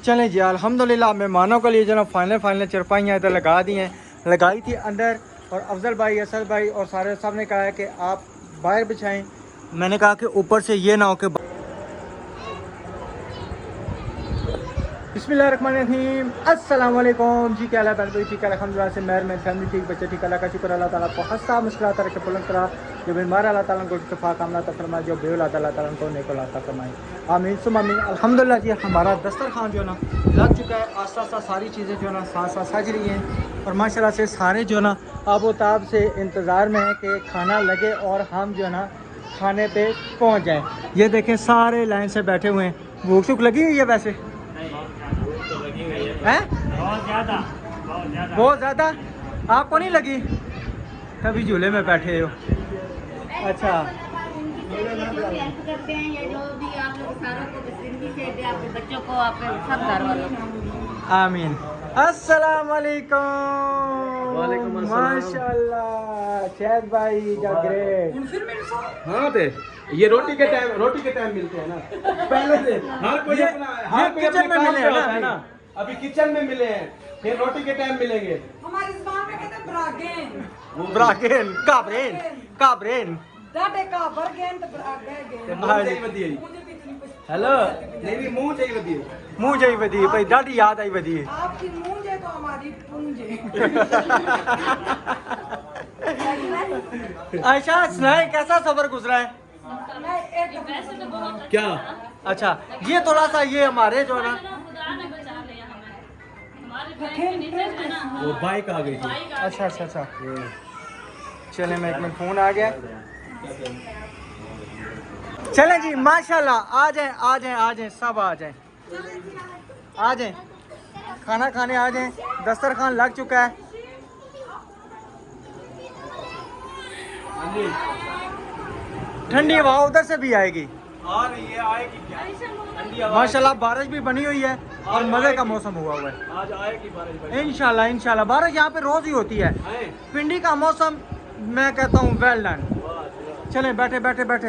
चलें जी अल्हम्दुलिल्लाह मेहमानों के लिए जो ना फाइनल चरपाइयाँ इधर लगा दी हैं, लगाई थी अंदर। और अफजल भाई, असद भाई और सारे सब ने कहा है कि आप बाहर बिछाएं। मैंने कहा कि ऊपर से ये ना हो कि बिस्मिल्लाहिर्रहमानिर्रहीम, अस्सलाम वालेकुम जी। क्या हाल है भाई? ठीक है अल्हम्दुलिल्लाह से मेहर में फैमिली ठीक, बच्चे ठीक, अल्लाह का शुक्र। अल्लाह ताला को हंसा मुस्कुराता रखे, बुलंद करा। जो बीमार अल्लाह ताला को शिफा कामना ता फरमाए, जो बेऔलाद अल्लाह ताला को नेक औलाद ता फरमाए, आमीन सुम आमीन। अल्हम्दुलिल्लाह जी हमारा दस्तरखान जो है ना लग चुका है, आस्ता आस्ता सारी चीज़ें जो है ना साथ साथ सज रही हैं। और माशाल्लाह से सारे जो है ना आबोताब से इंतज़ार में है कि खाना लगे और हम जो है ना खाने पे पहुँच जाएँ। ये देखें सारे लाइन से बैठे हुए हैं। भूख शूख लगी हुई है वैसे हैं? बहुत ज़्यादा। आपको नहीं लगी? तभी झूले में बैठे हो। अच्छा करते हैं या जो भी आप लोग सारों को जिंदगी से दे, आपके बच्चों को, आपके सब घर वालों को। आमीन। अस्सलाम वालेकुम। वालेकुम अस्सलाम। माशाल्लाह शहद भाई का ग्रेट। हाँ थे ये रोटी के टाइम मिलते हैं ना। पहले से हर कोई अपना किचन में मिले हैं ना अभी किचन में मिले हैं, फिर रोटी के टाइम मिलेंगे। हमारी ज़बान में कहते हैं ब्रागेन। ब्रागेन काबरेन काबरेन। डाटे का बरगेन तो ब्रागेन। मुंह चाहिए बदिए। हेलो नहीं मुंह चाहिए बदिए। मुँह जाई बदी भाई, दादी याद आई बदी। आपकी मूंजे तो हमारी पूंजे। अच्छा सुनाए कैसा सफर गुजरा है? मैं एक क्या अच्छा ये थोड़ा सा ये हमारे जो है ना वो बाइक आ गई थी। अच्छा अच्छा अच्छा चले मैं एक मिनट फोन आ गया। चले जी माशाल्लाह आ जाए आ जाए आ जाए सब आ जाए आ जाए खाना खाने आ जाए। दस्तरखान लग चुका है। ठंडी हवा उधर से भी आएगी। आ रही है, आएगी क्या? ठंडी हवा माशाल्लाह बारिश भी बनी हुई है और मज़े का मौसम हुआ हुआ है। आज आएगी बारिश भाई। इंशाल्लाह इंशाल्लाह बारिश यहाँ पे रोज़ ही होती है। हैं? पिंडी का मौसम मैं कहता हूँ वेल डन। चलें बैठे बैठे बैठे।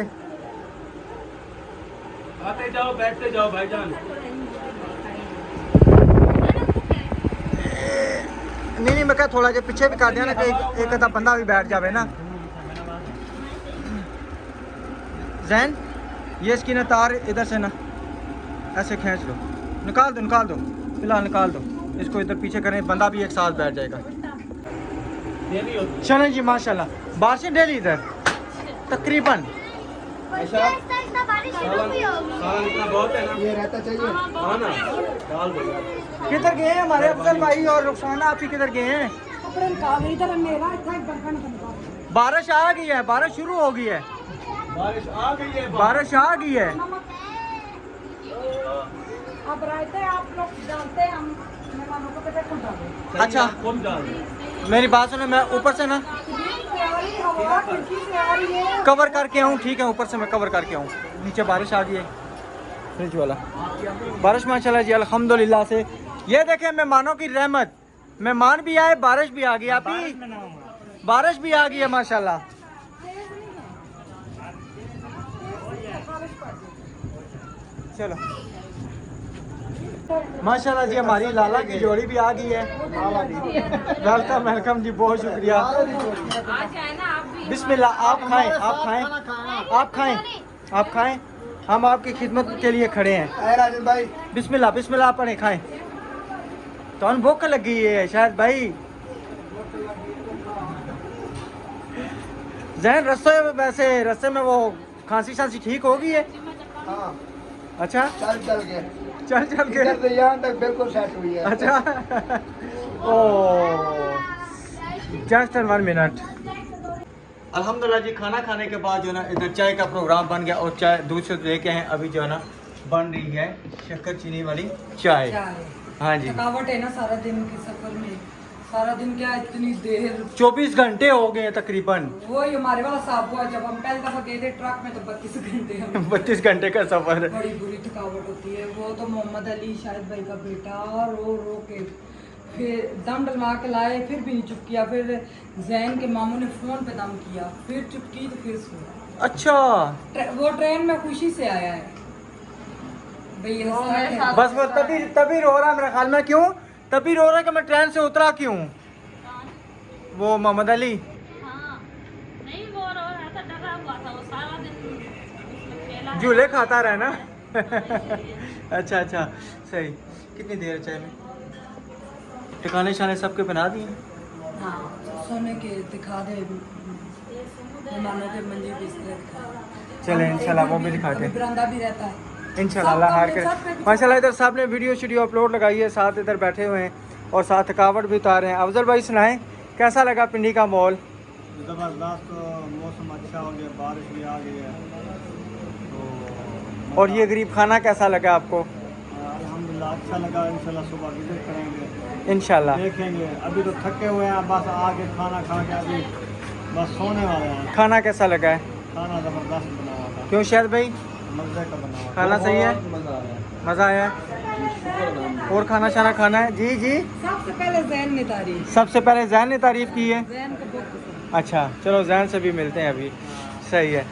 आते जाओ बैठते जाओ भाईजान। नहीं मैं क्या थोड़ा जो पीछे भी कर दिया ना कि एक आधा बंदा भी बैठ जावे ना। जैन ये इसकी ना तार इधर से ना ऐसे खींच लो, निकाल दो फिलहाल निकाल दो इसको, इधर पीछे करें बंदा भी एक साथ बैठ जाएगा। चलें जी माशाल्लाह बारिशें डेली इधर तकरीबन। सालन इतना बहुत है ना, ये रहता चाहिए। हाँ ना डाल दो। किधर गए हैं हमारे अफजल भाई और रुखसाना? आप ही किधर गए हैं? कपड़े निकाल इधर मेरा इतना एक बर्तन बनवा। बारिश आ गई है, बारिश शुरू हो गई है, बारिश आ गई है। बारिश आ गई है। अब रहते आप लोग जानते हैं, हम मेहमानों को कहते खुद डालो। अच्छा कौन डाल दो? मेरी बात सुनो, मैं ऊपर से ना हवा खिड़की से आ रही है। कवर करके आऊँ, ठीक है? ऊपर से मैं कवर करके आऊँ। नीचे बारिश आ गई है फ्रिज वाला। बारिश माशाल्लाह जी अल्हम्दुलिल्लाह से। ये देखें मेहमानों की रहमत, मेहमान भी आए, बारिश भी आ गई। अभी बारिश भी आ गई है माशाल्लाह। चलो माशाल्लाह जी हमारी लाला की जोड़ी भी आ गई है। वेलकम वेलकम जी, बहुत शुक्रिया। बिस्मिल्लाह आप खाएं आप खाएं आप खाएं आप खाएं, हम आपकी खिदमत के लिए खड़े हैं। राजन भाई बिस्मिल्लाह बिस्मिल्लाह पढ़े खाएं। तो भूख लगी है शायद भाई। जैन रस्ते में वो खांसी शांसी ठीक हो गई है? हाँ अच्छा चल के चल के इधर से यहाँ तक बिल्कुल सेट हुई है। अच्छा ओ जस्ट 1 मिनट। अल्हम्दुलिल्लाह जी खाना खाने के बाद जो है ना इधर चाय का प्रोग्राम बन गया और चाय दूध से लेके हैं। अभी जो है ना बन रही है शक्कर चीनी वाली चाय। हाँ जी थकावट है ना सारा दिन के सफर में, सारा दिन क्या इतनी देर 24 घंटे हो गए हैं तकरीबन। वही हमारे वाला साहब हुआ जब हम पहली दफा गए थे ट्रक में तो 32 घंटे हम 32 घंटे का सफर। बड़ी बुरी थकावट होती है। वो तो मोहम्मद अली शायद भाई का बेटा रो रो के फिर दम डलवा के लाए, फिर भी नहीं चुप किया। फिर जैन के मामू ने फोन पे दम किया, फिर चुप की तो फिर सोया। अच्छा वो ट्रेन में खुशी से आया है। भाई ये वो हंसता मेरे है। साथ बस वो तभी रो रहा है मेरे ख्याल में। क्यों तभी रो रहा है कि मैं ट्रेन से उतरा क्यों? वो मोहम्मद अली हाँ नहीं वो रो रहा था, डरा हुआ था, वो सारा दिन उसमें खेला है। झूले खाता रहे ना। इसलिए। अच्छा अच्छा सही। कितनी देर चाय में? ठिकाने शाने सबके बना दिए? हाँ सोने के दिखा दे मेहमानों के मंजी बिस्तर दिखा। चले हम इंशाल्लाह एक वो दिन भी दिखाते हैं बरामदा भी रहता है इंशाल्लाह। अल्लाह हार करे। सब माशाल्लाह इधर साहब ने वीडियो शीडियो अपलोड लगाई है, साथ इधर बैठे हुए हैं और साथ थकावट भी उतार रहे हैं। अफजल भाई सुनाएं कैसा लगा पिंडी का मॉल? ज़बरदस्त मौसम अच्छा हो गया, बारिश भी आ गई है तो और ये गरीब खाना कैसा लगा आपको? अल्हम्दुलिल्लाह अच्छा लगा। इंशाल्लाह सुबह विजिट करेंगे, इंशाल्लाह। देखेंगे। अभी तो थके हुए हैं, बस आके खाना खा के अभी बस सोने वाले हैं। खाना कैसा लगा है? खाना ज़बरदस्त बना हुआ था, क्यों शायद भाई मज़े का बना हुआ था। खाना सही है? बहुत मजा आया। मज़ा आया है? और खाना शाना खाना है? जी जी। सबसे पहले जैन ने तारीफ, सबसे पहले जैन ने तारीफ़ की है। जैन को बहुत पसंद। अच्छा चलो जैन से भी मिलते हैं अभी। सही है।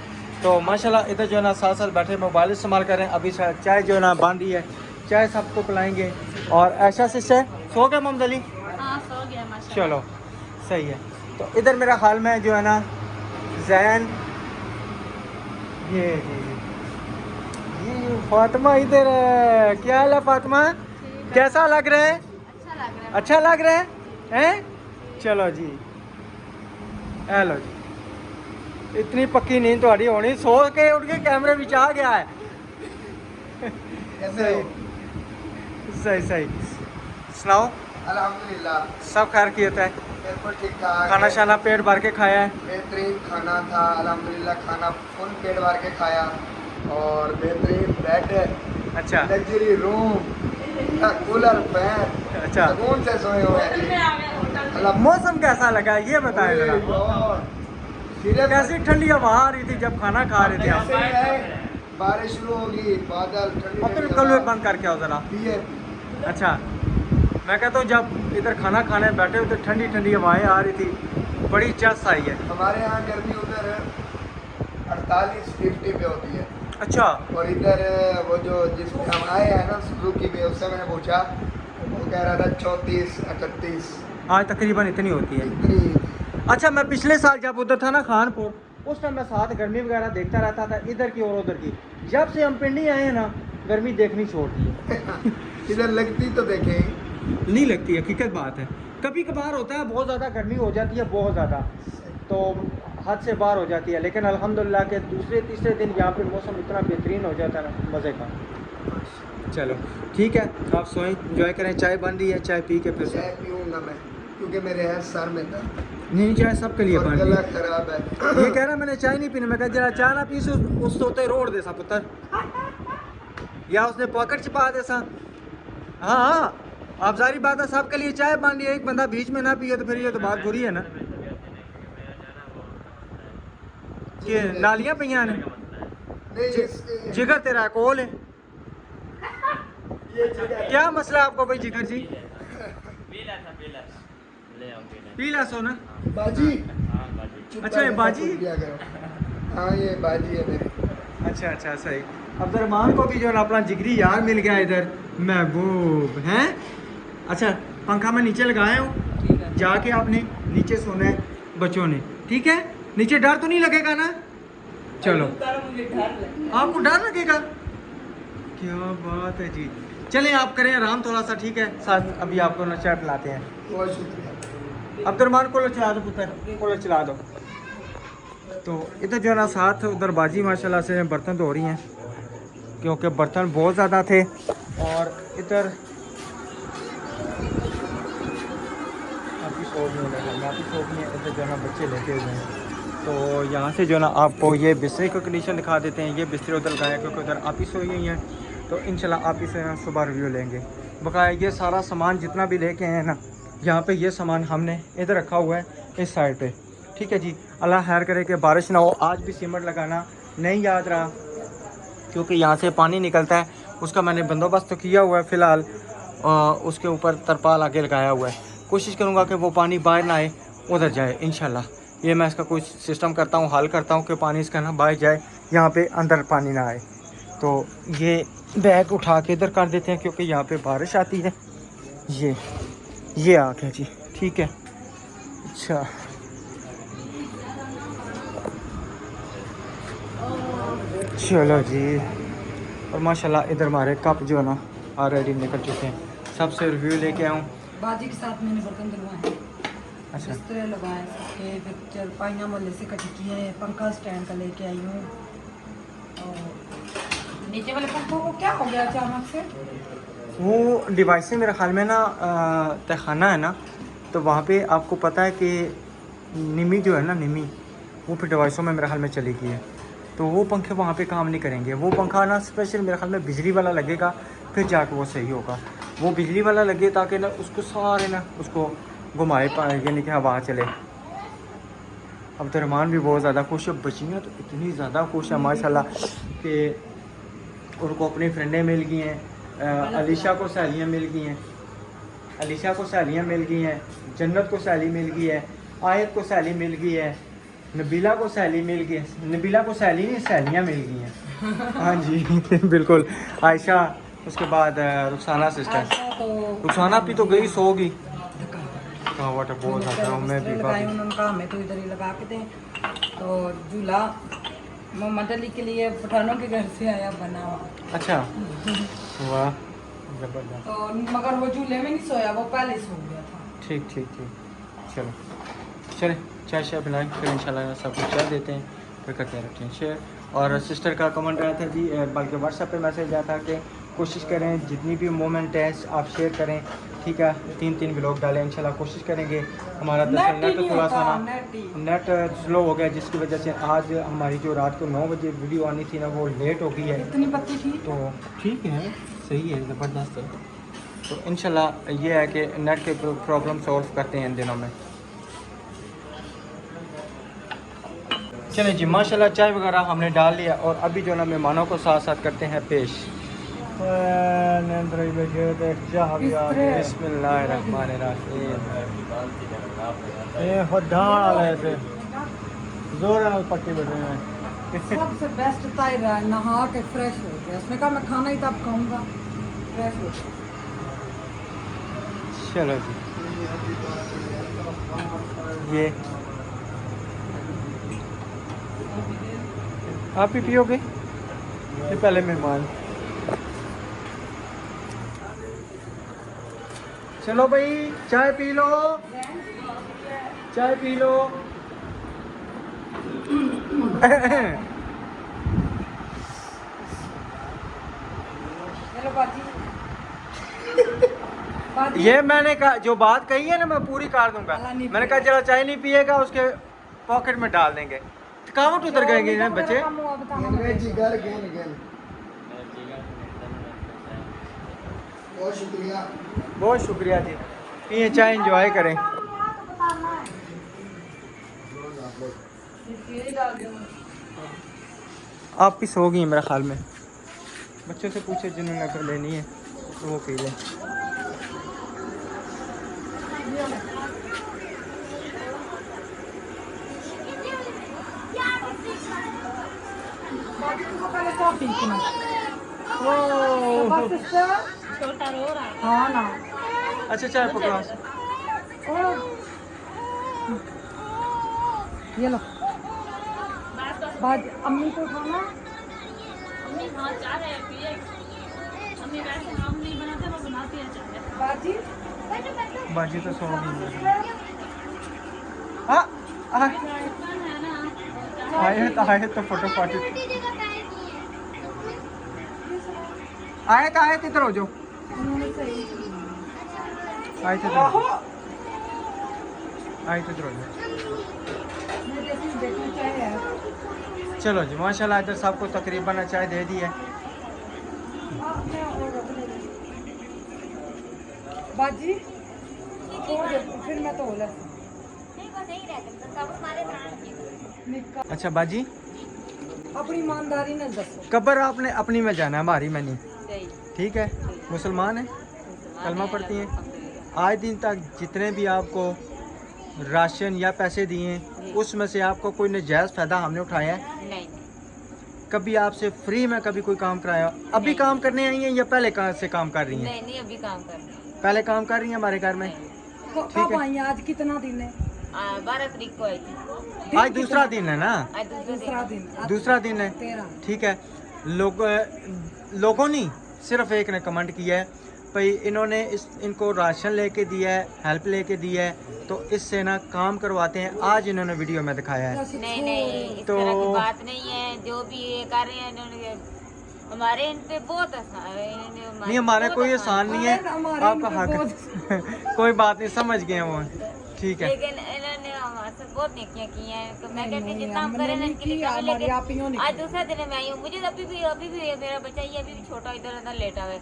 तो माशाल्लाह इधर जो है ना साथ साथ बैठे मोबाइल इस्तेमाल कर रहे हैं। अभी चाय जो है ना बांधी है, चाय सबको पिलाएंगे। और ऐसा सिस्टर सो गए मोहम्मद अली? हाँ सो गया माशाल्लाह। चलो सही है। तो इधर मेरा हाल में जो है ना जैन, ये ये फातिमा इधर है। क्या हाल है फातिमा? कैसा लग रहा है? अच्छा लग रहा है। अच्छा लग रहा है हैं? चलो जी हेलो जी। इतनी पक्की नींद थोड़ी होनी, सो के उठ के कैमरे में आ गया है। सही सही सही। सुनाओ अल्हम्दुलिल्लाह सब खैर किए थे? बिल्कुल ठीक ठाक। खाना शाना पेट भर के खाया है? बेहतरीन खाना था अल्हम्दुलिल्लाह, खाना फुल पेट भर के खाया और बेहतरीन बेड, अच्छा लग्जरी रूम, कूलर, फैन, अच्छा। सुकून से सोए हुए हैं जी। अल्लाह मौसम कैसा लगा ये बताएं जरा। सीरियस कैसी ठंडी हवा आ रही थी जब खाना खा रहे थे आप? ऐसे ही है, बारिश शुरू होगी, बादल ठंडी अब तो ठंडी कल हवा। बंद करके आओ जरा। VIP अच्छा मैं कहता हूँ जब इधर खाना खाने बैठे हुए तो ठंडी ठंडी हवाएं आ रही थी, बड़ी चस आई है। हमारे यहाँ गर्मी उधर 48-50 पे होती है अच्छा और इधर वो जो जिसमें हम आए हैं ना सुजुकी में, उससे मैंने पूछा, वो कह रहा था 34-38 आज तकरीबन इतनी होती है। इतनी। अच्छा मैं पिछले साल जब उधर था ना खानपुर, उस टाइम मैं साथ गर्मी वगैरह देखता रहता था इधर की और उधर की। जब से हम पिंडी आए हैं ना गर्मी देखनी छोड़ दी है। इधर लगती तो देखें, नहीं लगती, हकीकत बात है। कभी कभार होता है बहुत ज़्यादा गर्मी हो जाती है, बहुत ज़्यादा तो हद से बाहर हो जाती है, लेकिन अल्हम्दुलिल्लाह के दूसरे तीसरे दिन यहाँ पे मौसम इतना बेहतरीन हो जाता है ना, मज़े का। चलो ठीक है आप सोएं, इंजॉय करें। चाय बन रही है, चाय पी के फिर से चाय पीऊंगा मैं क्योंकि मेरे है सर में दर्द नहीं चाय सबके लिए और बन रही गला है। खराब है। ये कह रहा मैंने चाय नहीं पीनी। मैं कह जरा चाय ना पीस उस तोते रोड दे सा पुत्र, या उसने पॉकेट छिपा दे सा। हाँ हाँ आप सारी बात है, सबके लिए चाय बन रही है, एक बंदा बीच में ना पिए तो फिर ये तो बात बुरी है ना। ये नालियां पियां ने नहीं जिगर तेरा कोल है। क्या मसला है आपको भाई जिगर जी? पीला सोना। बाजी अच्छा, चुप ये करके बाजी? सब पिया करो। हाँ ये बाजी है मेरी। अच्छा अच्छा सही। अब्दुलरहमान को भी जो है ना अपना जिगरी यार मिल गया इधर, महबूब हैं। अच्छा पंखा मैं नीचे लगाया हूँ, जाके आपने नीचे सोना है बच्चों ने, ठीक है? नीचे डर तो नहीं लगेगा ना? चलो आपको डर लगेगा? क्या बात है जी। चलें आप करें आराम थोड़ा सा, ठीक है? साथ अभी आपको ना चाय पिलाते हैं। बहुत शुक्रिया। अब्दुलरहमान को चला दो पुत्र, को चला दो। तो इधर जो है ना साथ उधर बाजी माशाल्लाह से बर्तन धो रही हैं, क्योंकि बर्तन बहुत ज़्यादा थे। और इधर आपकी शॉप में इधर जो है ना बच्चे लेके हुए हैं। तो यहाँ से जो है ना आपको ये बिस्तरे की कंडीशन दिखा देते हैं। ये बिस्तरे उधर लगाए क्योंकि उधर आप ही सोई हुई हैं, तो इंशाल्लाह आप ही से ना सुबह रिव्यू लेंगे। बकाया ये सारा सामान जितना भी लेके आए हैं ना, यहाँ पे ये सामान हमने इधर रखा हुआ है इस साइड पे, ठीक है जी। अल्लाह खैर करे कि बारिश ना हो। आज भी सीमेंट लगाना नहीं याद रहा, क्योंकि यहाँ से पानी निकलता है, उसका मैंने बंदोबस्त तो किया हुआ है फ़िलहाल। उसके ऊपर तरपाल आगे लगाया हुआ है। कोशिश करूँगा कि वो पानी बाहर ना आए, उधर जाए इंशाल्लाह। ये मैं इसका कुछ सिस्टम करता हूँ, हल करता हूँ कि पानी इसका ना बाहर जाए, यहाँ पे अंदर पानी ना आए। तो ये बैग उठा के इधर कर देते हैं क्योंकि यहाँ पे बारिश आती है। ये आ गया जी, ठीक है। अच्छा चलो जी। और माशाल्लाह इधर हमारे कप जो है ना ऑलरेडी निकल चुके हैं। सबसे रिव्यू लेके आऊँ। बाजी के साथ मैंने बर्तन धुलवाए, अच्छा बिस्तरे लगाए सबके, फिर चारपाइयाँ मोहल्ले से इकट्ठी किए हैं, पंखा स्टैंड का लेके आई हूँ। और नीचे वाले पंखों को क्या हो गया अचानक से? वो डिवाइस से मेरे ख्याल में ना तहखाना है ना, तो वहाँ पे आपको पता है कि निमी जो है ना, निमी वो फिर डिवाइसों में मेरे ख्याल में चली गई है, तो वो पंखे वहाँ पे काम नहीं करेंगे। वो पंखा ना स्पेशल मेरे ख्याल में बिजली वाला लगेगा, फिर जाके वो सही होगा। वो बिजली वाला लगे ताकि ना उसको सारे ना उसको घुमाए पाए, यानी कि हवा चले। अब तो रहमान भी बहुत ज़्यादा खुश है, बच्चियाँ तो इतनी ज़्यादा खुश है माशाल्लाह कि उनको अपनी फ्रेंडें मिल गई हैं। अलीशा को सहेलियाँ मिल गई हैं, अलीशा को सहेलियाँ मिल गई हैं, जन्नत को सहेली मिल गई है, आयत को सहेली मिल गई है, नबीला को सहेली मिल गई है। नबीला को सहेली नहीं, सहेलियाँ मिल गई हैं। हाँ जी बिल्कुल। आयशा, उसके बाद रुखसाना सिस्टर। रुखसाना भी तो गई, सोगी। थकावट है बहुत ज़्यादा। मैं भी लगाई उन्होंने कहा हमें तो इधर ही लगा के दें, तो झूला मोहम्मद अली के लिए पठानों के घर से आया बना हुआ। अच्छा वाह ज़बरदस्त। तो मगर वो झूले में नहीं सोया, वो पहले सो गया था। ठीक ठीक ठीक, चलो चलें चाय शाय पिलाएं, फिर इंशाल्लाह सब कुछ चाय देते हैं, फिर करते हैं रखते हैं शेयर। और सिस्टर का कमेंट आया था जी, बल्कि व्हाट्सएप पे मैसेज आया था कि कोशिश करें जितनी भी मोमेंट है आप शेयर करें, ठीक है। 3 व्लॉग डालें इंशाल्लाह, कोशिश करेंगे। हमारा दरअसल नेट थोड़ा सा ना नेट स्लो हो गया, जिसकी वजह से आज हमारी जो रात को 9 बजे वीडियो आनी थी ना, वो लेट हो गई है। इतनी पत्ती थी तो ठीक है, सही है, ज़बरदस्त है। तो इंशाल्लाह ये है कि नेट के प्रॉब्लम सॉल्व करते हैं इन दिनों में। चलें जी, माशाल्लाह चाय वगैरह हमने डाल लिया और अभी जो ना मेहमानों को साथ साथ करते हैं पेश। पट्टी बैठे हैं। सबसे बेस्ट तायरा है, नहा के फ्रेश हो गया। उसने कहा मैं खाना ही तब खाऊंगा, फ्रेश हो गया। चलो जी, ये आप ही पियोगे? ये पहले मेहमान। चलो भाई चाय पी लो, चाय पी लो। चलो बाजी। बाजी। ये मैंने कहा, जो बात कही है ना मैं पूरी कर दूंगा। मैंने कहा चलो चाय नहीं पिएगा, उसके पॉकेट में डाल देंगे। थकावट उतर गएंगे ना बच्चे। जिगर गेन गेन। बहुत शुक्रिया, बहुत शुक्रिया जी। पिए चाय, एंजॉय करें। आप भी सो गई मेरे ख्याल में। बच्चों से पूछे जिन्होंने अगर लेनी है तो वो पी लें। पहले कॉफी पीना। छोटा रो रहा है। हाँ ना। अच्छा चाय पकड़ो। ये लो बस बस। बाज, अम्मी को खाना। अम्मी हाँ चाह रहे हैं पिए। अम्मी वैसे हम नहीं बनाते, वो बनाती है चाय। बाजी बाजी तो सो गई। हाँ है ना। आए तो फोटो फाटी। आए तो इधर हो जाओ। आए तो इधर हो जाओ। चलो जी, माशाल्लाह इधर सबको तकरीबन चाय दे दी है। बाजी फिर मैं तो बोला अच्छा बाजी, अपनी ईमानदारी न दसो। कब्र आपने अपनी में जाना है, हमारी में नहीं, ठीक है। मुसलमान है, कलमा पढ़ती हैं। आज दिन तक जितने भी आपको राशन या पैसे दिए, उसमें से आपको कोई नजायज़ फ़ायदा हमने उठाया है? नहीं। कभी आपसे फ्री में कभी कोई काम कराया? अभी काम करने आई हैं या पहले कहाँ से काम कर रही हैं? नहीं नहीं अभी काम कर रही हूँ। पहले काम कर रही हैं हमारे घर में। कब आई हैं? आज कितना दिन है? 12 तारीख को आई थी। आज दूसरा दिन है ना? आज दूसरा दिन। दूसरा दिन है। 13। ठीक है। लोगों ने सिर्फ एक ने कमेंट किया है भाई इन्होंने इनको राशन लेके दिया है, हेल्प लेके दिया है, तो इससे ना काम करवाते हैं। आज इन्होंने वीडियो में दिखाया है। नहीं नहीं इस तो- तरह की बात नहीं है। जो भी ये कर रहे हैं इन्होंने हमारे इन पे बहुत आसान नहीं हमारे कोई आसान नहीं है, हमारे आपका इन पे हक कोई बात नहीं, समझ गए हैं वो। ठीक है। लेकिन इन्होंने हमारे साथ बहुत नेकियां की हैं। तो मैं कहती हूँ नहीं, जितना हम हमने करें ना नहीं इनके लिए की, करें। हमारे आप ही लेकिन ने आज की। दूसरा दिन मैं आई हूँ। मुझे अभी भी मेरा बच्चा ये अभी भी छोटा इधर अंदर लेटा हुआ है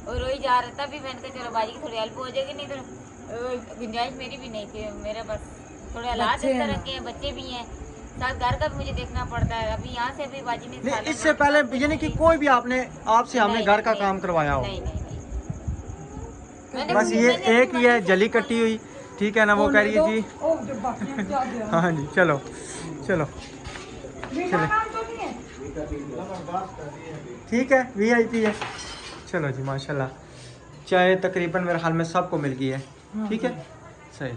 और रोई जा रहा था। तभी मैंने कहा चलो बाजी की थोड़ी हेल्प हो जाएगी। नहीं तो गुंजाइश मेरी भी नहीं थी। मेरे पास थोड़े हालात बच्चे इस हैं तरह ना। के हैं, बच्चे भी हैं साथ, घर का भी मुझे देखना पड़ता है। अभी यहाँ से अभी बाजी ने नहीं इससे पहले यानी कि कोई भी आपसे हमने नहीं, घर का नहीं, काम करवाया हो? नहीं नहीं मैंने बस ये एक ही है जली कट्टी हुई। ठीक है ना, वो कह रही है जी। ओ जो बाकी क्या दे रहा हाँ जी चलो चलो मीठा काम तो नहीं है। ठीक है, VIP है। चलो जी माशाल्लाह, चाय तकरीबन मेरे ख्याल में सबको मिल गई है। ठीक है सही।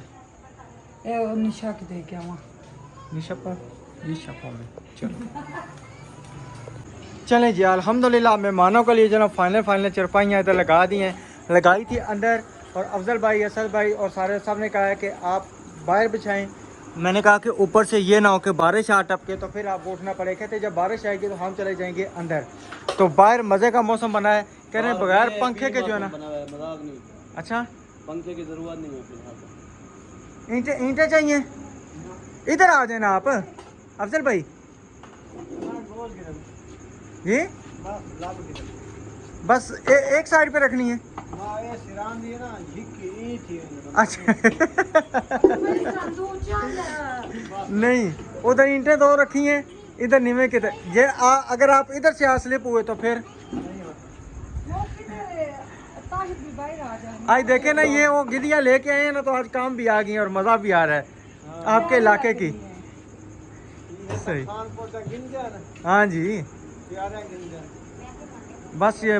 ए वो निशा के दे क्या वहाँ निशा में चलो चलें जी। अल्हम्दुलिल्लाह मेहमानों के लिए जो ना फाइनल चरपाइयाँ इधर लगा दी हैं, लगाई थी अंदर। और अफजल भाई, असद भाई और सारे सब ने कहा है कि आप बाहर बिछाएं। मैंने कहा कि ऊपर से ये ना हो कि बारिश आ टपके तो फिर आपको उठना पड़े। कहते जब बारिश आएगी तो हम चले जाएंगे अंदर। तो बाहर मज़े का मौसम बना है, कह रहे हैं बगैर पंखे के जो है ना। मजाक नहीं, अच्छा पंखे की जरूरत नहीं है फिलहाल। ईंटें चाहिए? इधर आ जाए ना आप अफजल भाई जी। बस एक साइड पे रखनी है। अच्छा नहीं उधर ईंटें दो रखी हैं, इधर नीवे के ये अगर आप इधर से स्लिप हुए तो फिर ताहिर भी बाहर आ जाए। आज देखे ना ये वो गिद्दियाँ लेके आए हैं ना, तो आज काम भी आ गई और मज़ा भी आ रहा है आपके इलाके की। सही हाँ जी। बस ये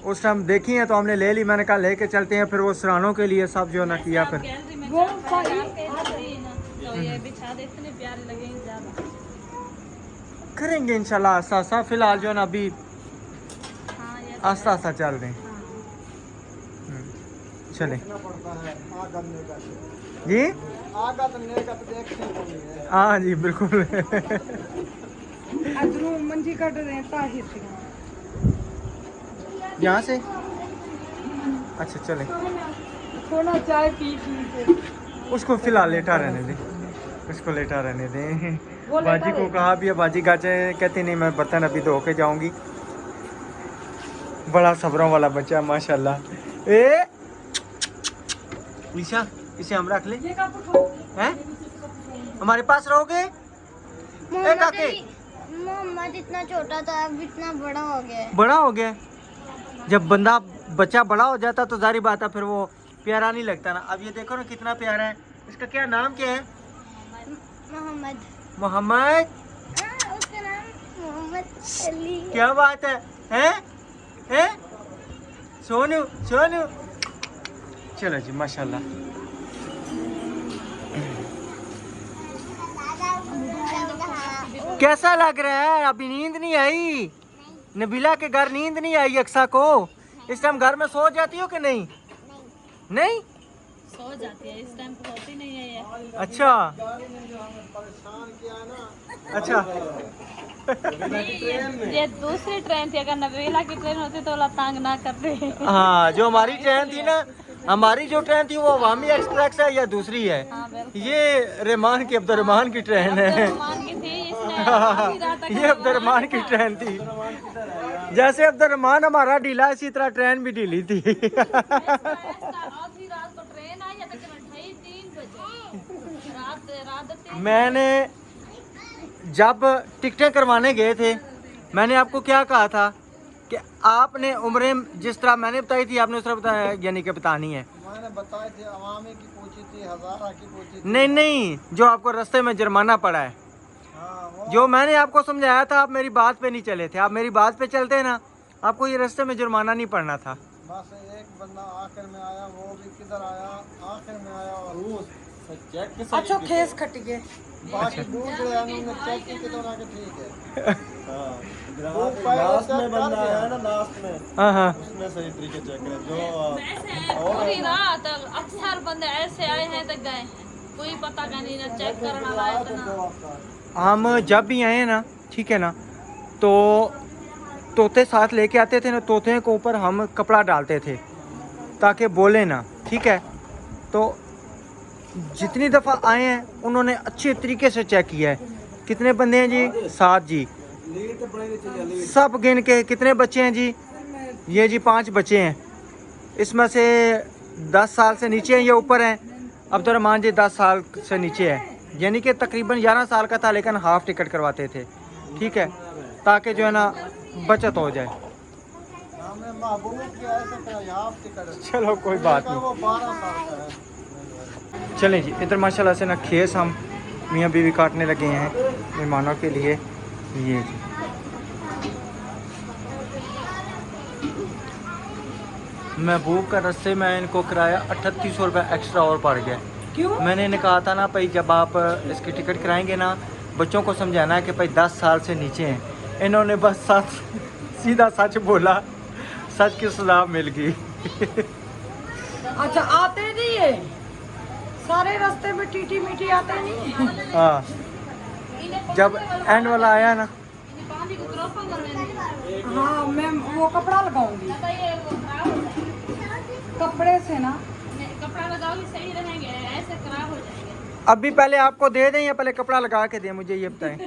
उस टाइम देखी है तो हमने ले ली। मैंने कहा लेके चलते हैं, फिर वो सरानों के लिए सब जो ना किया फिर वो सही तो ये बिछा दे, इतने प्यारे लगेंगे ज्यादा। करेंगे इंशाल्लाह आस्ता आस्ता। फिलहाल जो है ना अभी हाँ ये आस्ता आस्ता चल रहे हैं। चले जी। हाँ जी बिल्कुल। अजरू मंजी कट रहे हैं ताहिर से। यहाँ से अच्छा चले। थोड़ा चाय पी के उसको फिलहाल लेटा रहने दे, उसको लेटा रहने दे। वो लेटा बाजी को कहा भी है, बाजी गाचे कहती नहीं मैं बर्तन अभी धो के जाऊंगी। बड़ा सब्रों वाला बच्चा है माशाल्लाह। ए ईशा इसे हम रख ले ये कब उठो हैं? हमारे पास रहोगे? ए काके मोहम्मद इतना छोटा था अब इतना बड़ा हो गया है। बड़ा हो गया। जब बच्चा बड़ा हो जाता तो जारी बात है फिर वो प्यारा नहीं लगता ना। अब ये देखो ना कितना प्यारा है। इसका क्या नाम क्या है? मोहम्मद। मोहम्मद। उसका नाम मोहम्मद अली। क्या बात है हैं? सोनू सोनू। चलो जी माशाल्लाह। कैसा लग रहा है? अभी नींद नहीं आई? नबीला के घर नींद नहीं आई अक्सा को? इस टाइम घर में सो जाती हो कि नहीं? नहीं सो जाती है, इस टाइम तो होती नहीं है ये। अच्छा अच्छा। ये दूसरी ट्रेन थी। अगर नबीला की ट्रेन होती तो वो तंग ना करते। हाँ जो हमारी ट्रेन थी ना, हमारी जो ट्रेन थी वो अवामी एक्सप्रेस है या दूसरी है? हाँ बिल्कुल। ये रहमान की अब्दुर्रहमान की ट्रेन है। अब्दुर्रहमान की थी, इसने आधी रात तक ये अब्दुर्रहमान की ट्रेन थी। जैसे अब्दुर्रहमान हमारा ढीला, इसी तरह ट्रेन भी ढीली थी। आधी रात को ट्रेन आई है, तकरीबन 3 बजे रात। मैंने जब टिकटें करवाने गए थे, मैंने आपको क्या कहा था कि आपने उम्रें जिस तरह मैंने बताई थी आपने उस तरह बताया, यानी कि बतानी है। मैंने बताई थी अवामी की पूछी थी, हजारा की पूछी थी। नहीं जो आपको रास्ते में जुर्माना पड़ा है हाँ वो जो मैंने आपको समझाया था, आप मेरी बात पे नहीं चले थे। आप मेरी बात पे चलते ना, आपको ये रास्ते में जुर्माना नहीं पड़ना था। बस एक बंदा आखिर में आया, वो भी किधर आया, आखिर में आया और वो चेक अच्छा खेस खट गए। बाकी दूसरे उन्होंने चेक की तो ना कि ठीक है। लास्ट में बंदा आया ना, लास्ट में हाँ हाँ। उसमें सही तरीके चेक करें जो पूरी रात अक्सर बंदे ऐसे आए हैं तो गए, कोई पता का नहीं ना चेक करना आया था ना। हम जब भी आए ना, ठीक है ना, तो तोते साथ लेके आते थे ना, तोते के ऊपर हम कपड़ा डालते थे ताकि बोले ना, ठीक है। तो जितनी दफ़ा आए हैं उन्होंने अच्छे तरीके से चेक किया है। कितने बंदे हैं जी? 7 जी। सब गिन के कितने बच्चे हैं जी? ये जी 5 बच्चे हैं। इसमें से 10 साल से नीचे हैं, ये ऊपर हैं। अब्दुर्रहमान जी 10 साल से नीचे है, यानी कि तकरीबन 11 साल का था, लेकिन हाफ टिकट करवाते थे, ठीक है, ताकि जो है ना बचत हो जाए। हमने महबूब के ऐसे कराया आप टिकट। चलो कोई बात नहीं। वो 12 साल का है। चलें जी, इधर माशाल्लाह से ना खेस हम मियाँ बीवी काटने लगे हैं मेहमानों के लिए। ये जी महबूब का रस्ते में इनको किराया 3800 रुपये एक्स्ट्रा और पड़ गया। क्यों? मैंने इन्हें कहा था ना भाई, जब आप इसकी टिकट कराएंगे ना, बच्चों को समझाना है कि भाई 10 साल से नीचे हैं। इन्होंने बस सीधा सच बोला, सच की सलाह मिल गई। अच्छा आते नहीं है सारे रास्ते में, टीटी मीठी आते नहीं। हाँ, जब एंड वाला आया ना, हाँ मैं वो कपड़ा लगाऊंगी, कपड़े से ना कपड़ा लगाओगे सही रहेंगे, ऐसे खराब हो जाएंगे। अभी पहले आपको दे दें या पहले कपड़ा लगा के दें, मुझे ये बताएं।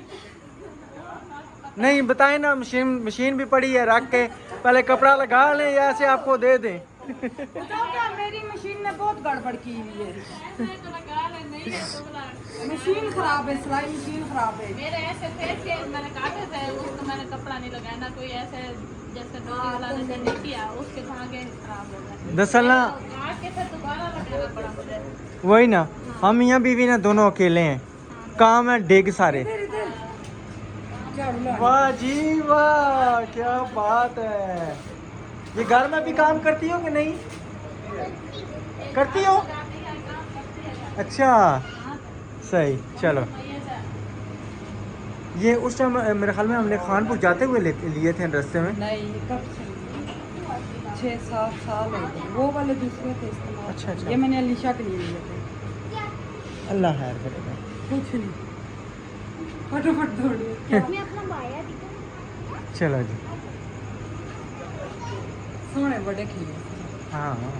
नहीं बताएं ना, मशीन भी पड़ी है, रख के पहले कपड़ा लगा लें या ऐसे आपको दे दें। बताओ क्या, मेरी मशीन ने बहुत गड़बड़ की हुई है। ऐसे तो लगा ले, नहीं है तो बोला मशीन खराब है, सिलाई मशीन खराब है। मेरे ऐसे थे कि मैंने काटे थे, उसको मैंने कपड़ा नहीं लगाया ना, कोई ऐसे जैसे डोरी वाला जैसे नहीं किया, उसके धागे खराब हो गए। दरअसल ना काट के फिर दोबारा लगाना पड़ा मुझे। वही ना, हम मियाँ बीवी ना दोनों अकेले हैं, काम है डेग सारे। वाह जी वाह, क्या बात है। ये घर में भी काम करती हो कि नहीं करती हो? अच्छा सही। चलो, ये उस टाइम मेरे ख्याल में हमने खानपुर जाते हुए लिए थे रास्ते में। नहीं, कब से 6-7 साल हो गए। वो वाले दूसरे थे इस्तेमाल। अच्छा अच्छा, ये मैंने अलीशा के लिए लिए थे। अल्लाह खैर करेगा। कुछ नहीं, फटाफट दौड़िए। मैं अपना बाया दिखा। चलो जी, सोने बड़े खिले। हाँ हाँ।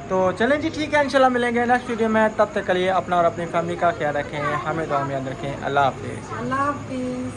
तो चलें जी, ठीक है, इंशाल्लाह मिलेंगे नेक्स्ट वीडियो में। तब तक के लिए अपना और अपनी फैमिली का ख्याल रखें, हमें दुआ में याद रखें। अल्लाह हाफिज़। अल्लाह हाफिज़।